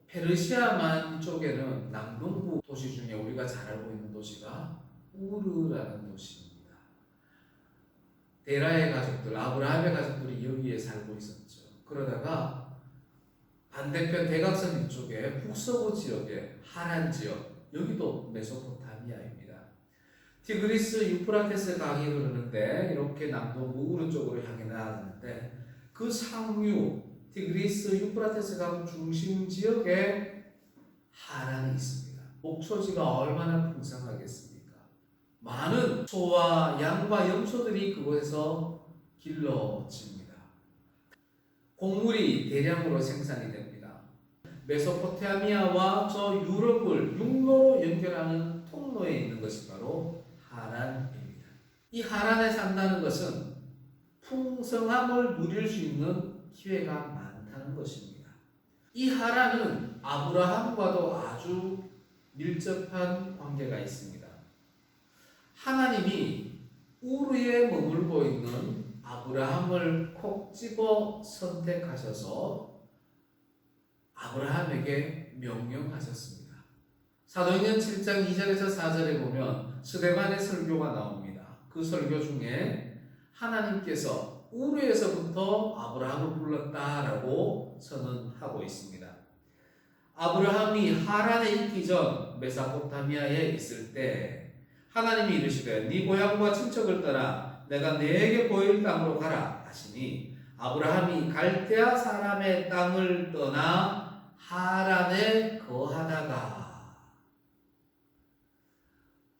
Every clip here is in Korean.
페르시아만 쪽에는 남동부 도시 중에 우리가 잘 알고 있는 도시가 우르라는 도시입니다. 데라의 가족들, 아브라함의 가족들이 여기에 살고 있었죠. 그러다가 반대편 대각선 이쪽에 북서부 지역에 하란 지역, 여기도 메소포타미아입니다. 티그리스 유프라테스 강이 흐르는데 이렇게 남동부 우르 쪽으로 향해 나아가는데 그 상류 티그리스 유프라테스 강 중심 지역에 하란이 있습니다. 목초지가 얼마나 풍성하겠습니까? 많은 소와 양과 염소들이 그곳에서 길러집니다. 곡물이 대량으로 생산이 됩니다. 메소포타미아와 저 유럽을 육로로 연결하는 통로에 있는 것이 바로 하란입니다. 이 하란에 산다는 것은 풍성함을 누릴 수 있는 기회가 많다는 것입니다. 이 하란은 아브라함과도 아주 밀접한 관계가 있습니다. 하나님이 우르에 머물고 있는 아브라함을 콕 집어 선택하셔서 아브라함에게 명령하셨습니다. 사도행전 7장 2절에서 4절에 보면 스데반의 설교가 나옵니다. 그 설교 중에 하나님께서 우르에서부터 아브라함을 불렀다라고 선언하고 있습니다. 아브라함이 하란에 있기 전 메소포타미아에 있을 때 하나님이 이르시되 네 고향과 친척을 떠나 내가 네게 보일 땅으로 가라 하시니 아브라함이 갈대아 사람의 땅을 떠나 하란에 거하다가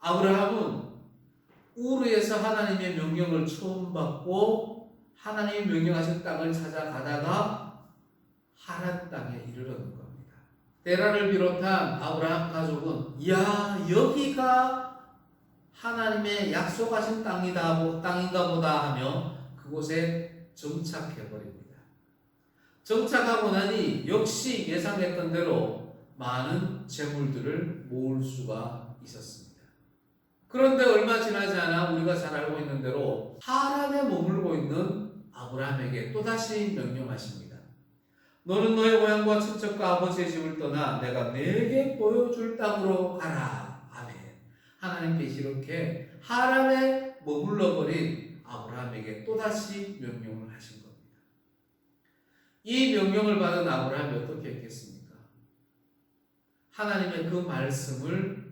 아브라함은 우르에서 하나님의 명령을 처음 받고 하나님이 명령하신 땅을 찾아가다가 하란 땅에 이르렀는 겁니다. 데라를 비롯한 아브라함 가족은 여기가 하나님의 약속하신 땅인가 보다 하며 그곳에 정착해버립니다. 정착하고 나니 역시 예상했던 대로 많은 재물들을 모을 수가 있었습니다. 그런데 얼마 지나지 않아 우리가 잘 알고 있는 대로 하란에 머물고 있는 아브라함에게 또다시 명령하십니다. 너는 너의 고향과 친척과 아버지의 집을 떠나 내가 네게 보여줄 땅으로 가라. 아멘. 하나님께서 이렇게 하란에 머물러버린 아브라함에게 또다시 명령을 하신 겁니다. 이 명령을 받은 아브라함이 어떻게 했겠습니까? 하나님의 그 말씀을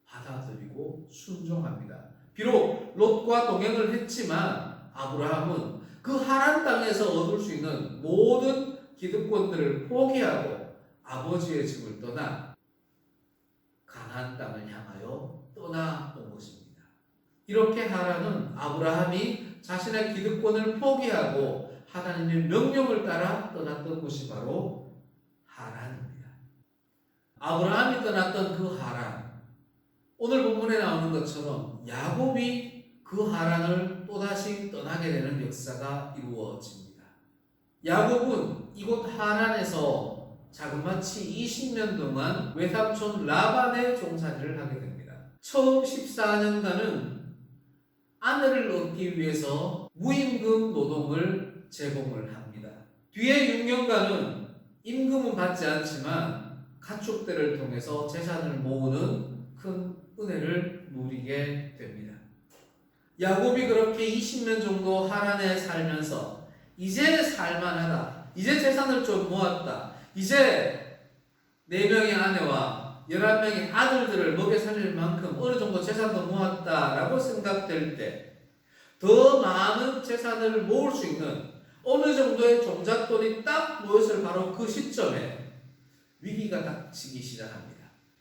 받아들이고 순종합니다. 비록 롯과 동행을 했지만 아브라함은 그 하란 땅에서 얻을 수 있는 모든 기득권들을 포기하고 아버지의 집을 떠나 가나안 땅을 향하여 떠나온 것입니다. 이렇게 하란은 아브라함이 자신의 기득권을 포기하고 하나님의 명령을 따라 떠났던 곳이 바로 하란입니다. 아브라함이 떠났던 그 하란, 오늘 본문에 나오는 것처럼 야곱이 그 하란을 또다시 떠나게 되는 역사가 이루어집니다. 야곱은 이곳 하란에서 자그마치 20년 동안 외삼촌 라반의 종살이를 하게 됩니다. 처음 14년간은 아내를 얻기 위해서 무임금 노동을 제공을 합니다. 뒤에 6년간은 임금은 받지 않지만 가축들을 통해서 재산을 모으는 큰 은혜를 누리게 됩니다. 야곱이 그렇게 20년 정도 하란에 살면서 이제 살만하다, 이제 재산을 좀 모았다, 이제 4명의 아내와 11명의 아들들을 먹여 살릴 만큼 어느 정도 재산도 모았다라고 생각될 때 더 많은 재산을 모을 수 있는 어느 정도의 종잣돈이 딱 모였을 바로 그 시점에 위기가 닥치기 시작합니다.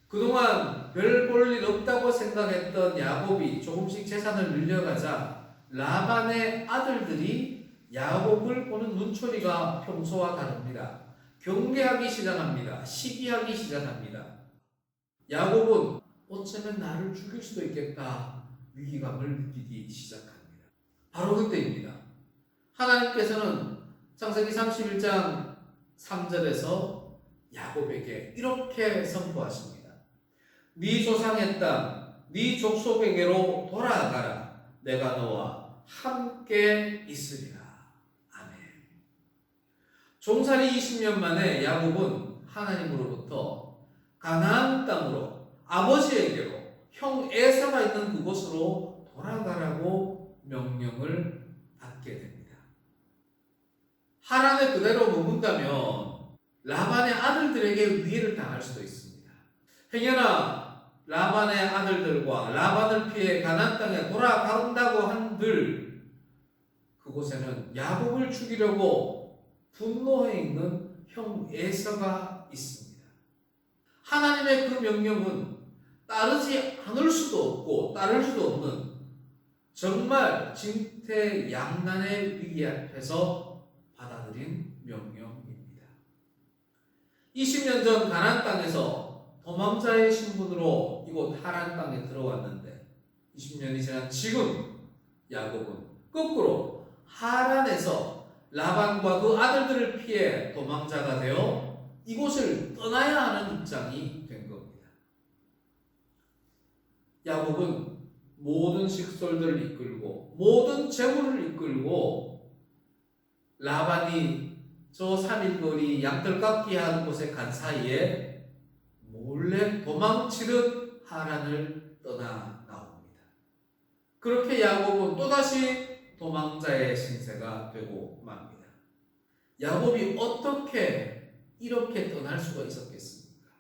그동안 별 볼 일 없다고 생각했던 야곱이 조금씩 재산을 늘려가자 라반의 아들들이 야곱을 보는 눈초리가 평소와 다릅니다. 경계하기 시작합니다. 시기하기 시작합니다. 야곱은 어쩌면 나를 죽일 수도 있겠다 위기감을 느끼기 시작합니다. 바로 그때입니다. 하나님께서는 창세기 31장 3절에서 야곱에게 이렇게 선포하십니다. 네 조상의 땅, 네 족속에게로 돌아가라. 내가 너와 함께 있으리라. 아멘. 종살이 20년 만에 야곱은 하나님으로부터 가나안 땅으로 아버지에게로 형 에사가 있는 그곳으로 돌아가라고 명령을 받게 됩니다. 하란에 그대로 머문다면 라반의 아들들에게 위해를 당할 수도 있습니다. 행여나 라반의 아들들과 라반을 피해 가나안 땅에 돌아간다고 한들 그곳에는 야곱을 죽이려고 분노해 있는 형 에서가 있습니다. 하나님의 그 명령은 따르지 않을 수도 없고 따를 수도 없는 정말 진퇴양난의 위기 앞에서 받아들인 명령입니다. 20년 전 가나안 땅에서 도망자의 신분으로 이곳 하란 땅에 들어왔는데 20년이 지난 지금 야곱은 거꾸로 하란에서 라반과 그 아들들을 피해 도망자가 되어 이곳을 떠나야 하는 입장이 된 겁니다. 야곱은 모든 식솔들을 이끌고 모든 재물을 이끌고 라반이 저 3일 거리 양털 깎기 하는 곳에 간 사이에 몰래 도망치듯 하란을 떠나 나옵니다. 그렇게 야곱은 또다시 도망자의 신세가 되고 맙니다. 야곱이 어떻게 이렇게 떠날 수가 있었겠습니까?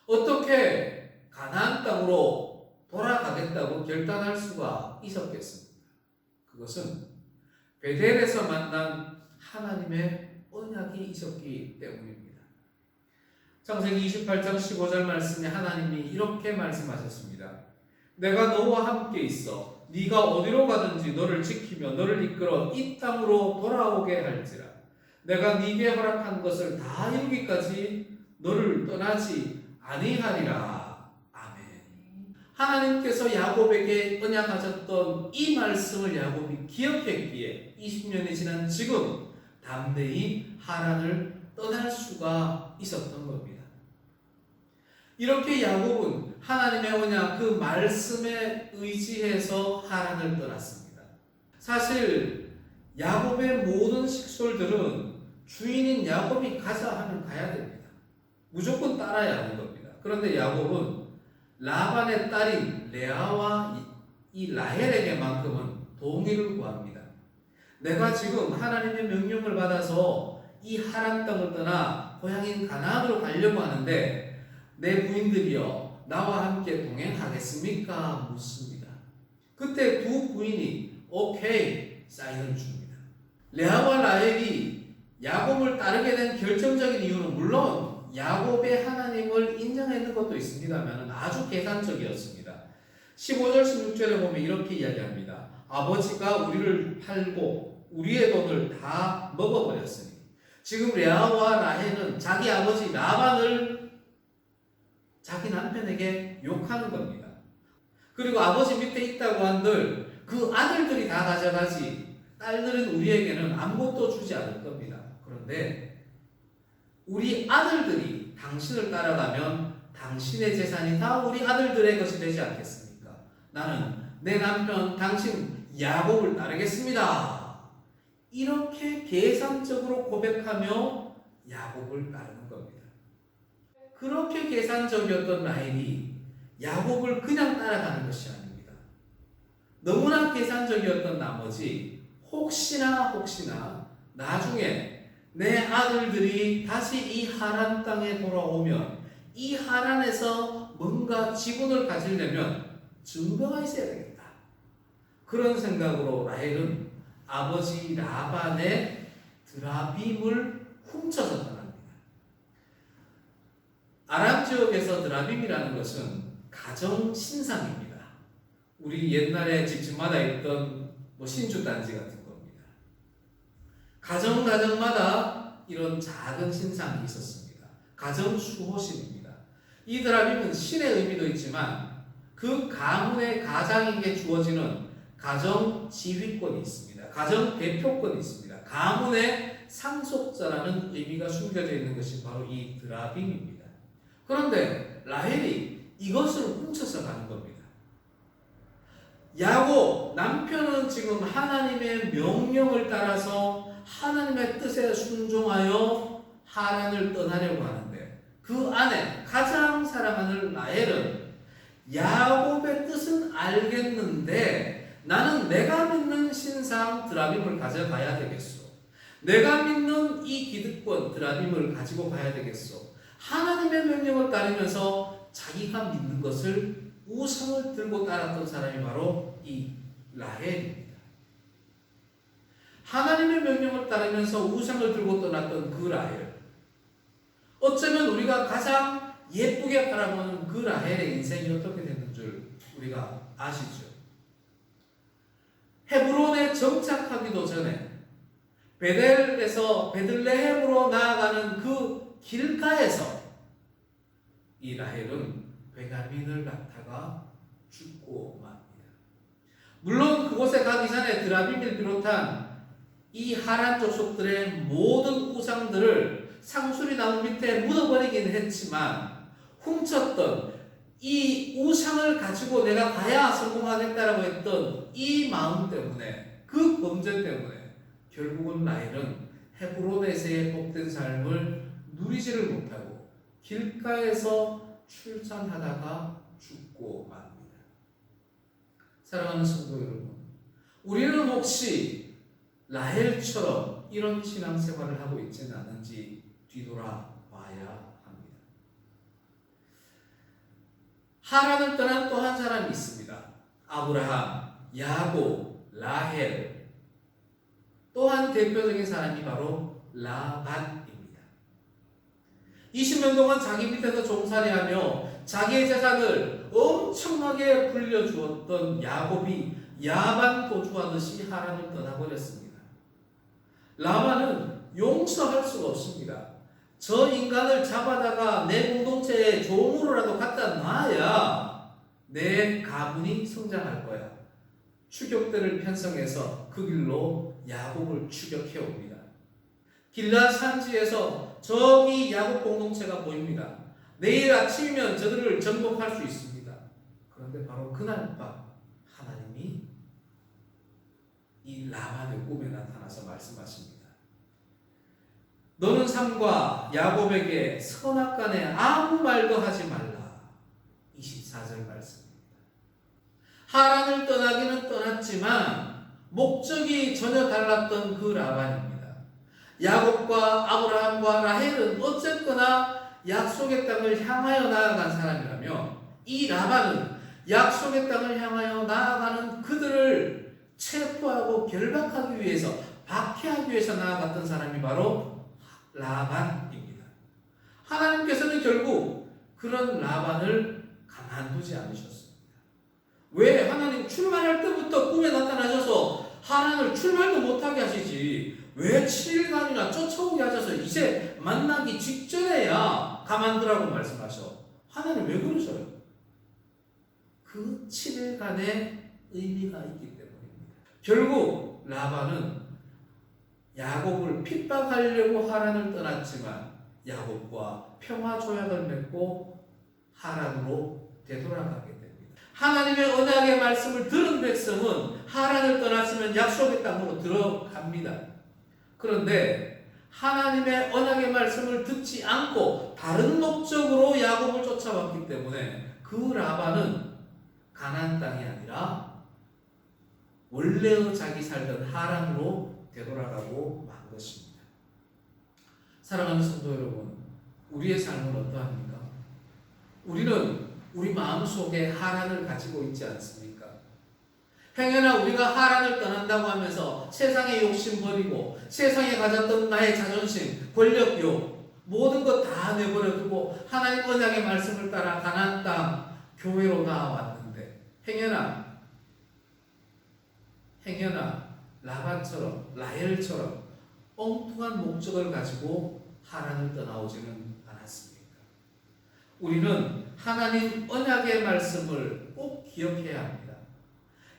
어떻게 가나안 땅으로 돌아가겠다고 결단할 수가 있었겠습니까? 그것은 베델에서 만난 하나님의 언약이 있었기 때문입니다. 창세기 28장 15절 말씀에 하나님이 이렇게 말씀하셨습니다. 내가 너와 함께 있어 네가 어디로 가든지 너를 지키며 너를 이끌어 이 땅으로 돌아오게 할지라. 내가 네게 허락한 것을 다 이루기까지 너를 떠나지 아니하리라. 아멘. 하나님께서 야곱에게 언약하셨던 이 말씀을 야곱이 기억했기에 20년이 지난 지금 담대히 하란을 떠날 수가 있었던 겁니다. 이렇게 야곱은 하나님의 언약 그 말씀에 의지해서 하란을 떠났습니다. 사실 야곱의 모든 식솔들은 주인인 야곱이 가자 하면 가야 됩니다. 무조건 따라야 하는 겁니다. 그런데 야곱은 라반의 딸인 레아와 이 라헬에게만큼은 동의를 구합니다. 내가 지금 하나님의 명령을 받아서 이 하란 땅을 떠나 고향인 가나안으로 가려고 하는데 내 부인들이여 나와 함께 동행하겠습니까? 묻습니다. 그때 두 부인이 오케이 사인을 줍니다. 레아와 라헬이 야곱을 따르게 된 결정적인 이유는 물론 야곱의 하나님을 인정하는 것도 있습니다만 아주 계산적이었습니다. 15절 16절에 보면 이렇게 이야기합니다. 아버지가 우리를 팔고 우리의 돈을 다 먹어버렸으니 지금 레아와 라헬은 자기 아버지 라반을 자기 남편에게 욕하는 겁니다. 그리고 아버지 밑에 있다고 한들 그 아들들이 다 가져가지 딸들은 우리에게는 아무것도 주지 않을 겁니다. 그런데 우리 아들들이 당신을 따라가면 당신의 재산이 다 우리 아들들의 것이 되지 않겠습니까? 나는 내 남편 당신 야곱을 따르겠습니다. 이렇게 계산적으로 고백하며 야곱을 따르는 겁니다. 그렇게 계산적이었던 라헬이 야곱을 그냥 따라가는 것이 아닙니다. 너무나 계산적이었던 나머지 혹시나 나중에 내 아들들이 다시 이 하란 땅에 돌아오면 이 하란에서 뭔가 지분을 가지려면 증거가 있어야 되겠다. 그런 생각으로 라헬은 아버지 라반의 드라빔을 훔쳐서 떠납니다. 아람 지역에서 드라빔이라는 것은 가정 신상입니다. 우리 옛날에 집집마다 있던 신주 단지 같은 겁니다. 가정마다 이런 작은 신상이 있었습니다. 가정 수호신입니다. 이 드라빔은 신의 의미도 있지만 그 가문의 가장에게 주어지는 가정 지휘권이 있습니다. 가정 대표권이 있습니다. 가문의 상속자라는 의미가 숨겨져 있는 것이 바로 이 드라빔입니다. 그런데 라헬이 이것을 훔쳐서 가는 겁니다. 야곱 남편은 지금 하나님의 명령을 따라서 하나님의 뜻에 순종하여 하란을 떠나려고 하는데 그 안에 가장 사랑하는 라헬은 야곱의 뜻은 알겠는데 나는 내가 믿는 신상 드라빔을 가져가야 되겠소. 내가 믿는 이 기득권 드라빔을 가지고 가야 되겠소. 하나님의 명령을 따르면서 자기가 믿는 것을 우상을 들고 따랐던 사람이 바로 이 라헬입니다. 하나님의 명령을 따르면서 우상을 들고 떠났던 그 라헬. 어쩌면 우리가 가장 예쁘게 바라보는 그 라헬의 인생이 어떻게 됐는 줄 우리가 아시죠? 헤브론에 정착하기도 전에 베델에서 베들레헴으로 나아가는 그 길가에서 이 라헬은 베냐민을 낳다가 죽고 맙니다. 물론 그곳에 가기 전에 드라빔을 비롯한 이 하란 족속들의 모든 우상들을 상수리 나무 밑에 묻어버리긴 했지만 훔쳤던 이 우상을 가지고 내가 가야 성공하겠다라고 했던 이 마음 때문에, 그 범죄 때문에 결국은 라헬은 헤브론에서의 복된 삶을 누리지를 못하고 길가에서 출산하다가 죽고 맙니다. 사랑하는 성도 여러분, 우리는 혹시 라헬처럼 이런 신앙생활을 하고 있지는 않은지 뒤돌아봐야 합니다. 하란을 떠난 또 한 사람이 있습니다. 아브라함, 야곱, 라헬. 또한 대표적인 사람이 바로 라반입니다. 20년 동안 자기 밑에서 종살이하며 자기의 재산을 엄청나게 불려주었던 야곱이 야반 도주하듯이 하란을 떠나버렸습니다. 라반은 용서할 수가 없습니다. 저 인간을 잡아다가 내 공동체에 종으로라도 갖다 놔야 내 가문이 성장할 거야. 추격대를 편성해서 그 길로 야곱을 추격해 옵니다. 길앗 산지에서 저기 야곱 공동체가 보입니다. 내일 아침이면 저들을 정복할 수 있습니다. 그런데 바로 그날 밤 하나님이 이 라반의 꿈에 나타나서 말씀하십니다. 너는 삼가 야곱에게 선악간에 아무 말도 하지 말라. 24절 말씀입니다. 하란을 떠나기는 떠났지만 목적이 전혀 달랐던 그 라반입니다. 야곱과 아브라함과 라헬은 어쨌거나 약속의 땅을 향하여 나아간 사람이라며 이 라반은 약속의 땅을 향하여 나아가는 그들을 체포하고 결박하기 위해서, 박해하기 위해서 나아갔던 사람이 바로 라반입니다. 하나님께서는 결국 그런 라반을 가만두지 않으셨습니다. 왜? 하나님 출발할 때부터 꿈에 나타나셔서 하란을 출발도 못하게 하시지 왜 7일간이나 쫓아오게 하셔서 이제 만나기 직전에야 가만두라고 말씀하셔. 하나님 왜 그러셔요? 그 7일간의 의미가 있기 때문입니다. 결국 라반은 야곱을 핍박하려고 하란을 떠났지만 야곱과 평화 조약을 맺고 하란으로 되돌아가게 됩니다. 하나님의 언약의 말씀을 들은 백성은 하란을 떠났으면 약속의 땅으로 들어갑니다. 그런데 하나님의 언약의 말씀을 듣지 않고 다른 목적으로 야곱을 쫓아왔기 때문에 그 라반은 가나안 땅이 아니라 원래의 자기 살던 하란으로 되돌아가고 만 것입니다. 사랑하는 성도 여러분, 우리의 삶은 어떠합니까? 우리는 우리 마음속에 하란을 가지고 있지 않습니까? 행여나 우리가 하란을 떠난다고 하면서 세상의 욕심 버리고 세상에 가졌던 나의 자존심, 권력욕 모든 것 다 내버려 두고 하나님 언약의 말씀을 따라 가나안 땅 교회로 나아왔는데 행여나 라반처럼 라헬처럼 엉뚱한 목적을 가지고 하란을 떠나오지는 않았습니까? 우리는 하나님 언약의 말씀을 꼭 기억해야 합니다.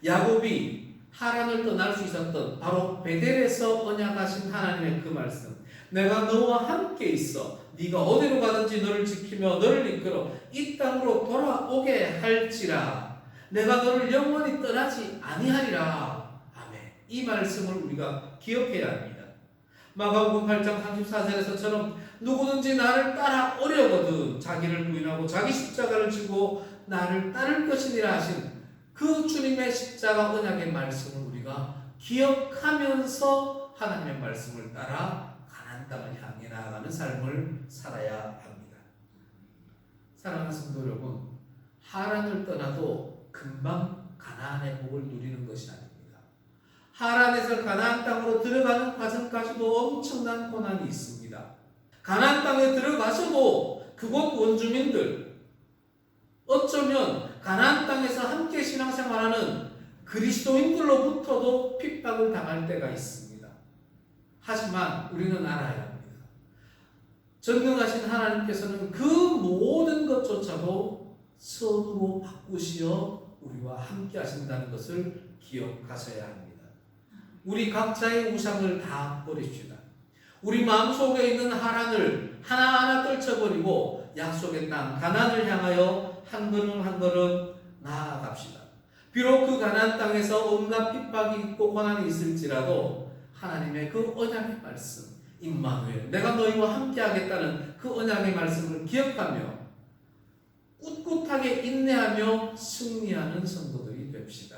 야곱이 하란을 떠날 수 있었던 바로 베델에서 언약하신 하나님의 그 말씀, 내가 너와 함께 있어 네가 어디로 가든지 너를 지키며 너를 이끌어 이 땅으로 돌아오게 할지라 내가 너를 영원히 떠나지 아니하리라. 이 말씀을 우리가 기억해야 합니다. 마가복음 8장 34절에서처럼 누구든지 나를 따라 오려거든 자기를 부인하고 자기 십자가를 지고 나를 따를 것이니라 하신 그 주님의 십자가 언약의 말씀을 우리가 기억하면서 하나님의 말씀을 따라 가나안 땅을 향해 나아가는 삶을 살아야 합니다. 사랑하는 성도 여러분, 하란을 떠나도 금방 가나안의 복을 누리는 것이 아닙니다. 하란에서 가나안 땅으로 들어가는 과정까지도 엄청난 고난이 있습니다. 가나안 땅에 들어가서도 그곳 원주민들, 어쩌면 가나안 땅에서 함께 신앙생활하는 그리스도인들로부터도 핍박을 당할 때가 있습니다. 하지만 우리는 알아야 합니다. 전능하신 하나님께서는 그 모든 것조차도 선으로 바꾸시어 우리와 함께 하신다는 것을 기억하셔야 합니다. 우리 각자의 우상을 다 버립시다. 우리 마음속에 있는 하란을 하나하나 떨쳐버리고 약속의 땅 가나안을 향하여 한 걸음 한 걸음 나아갑시다. 비록 그 가나안 땅에서 온갖 핍박이 있고 고난이 있을지라도 하나님의 그 언약의 말씀 임마누엘, 내가 너희와 함께 하겠다는 그 언약의 말씀을 기억하며 꿋꿋하게 인내하며 승리하는 성도들이 됩시다.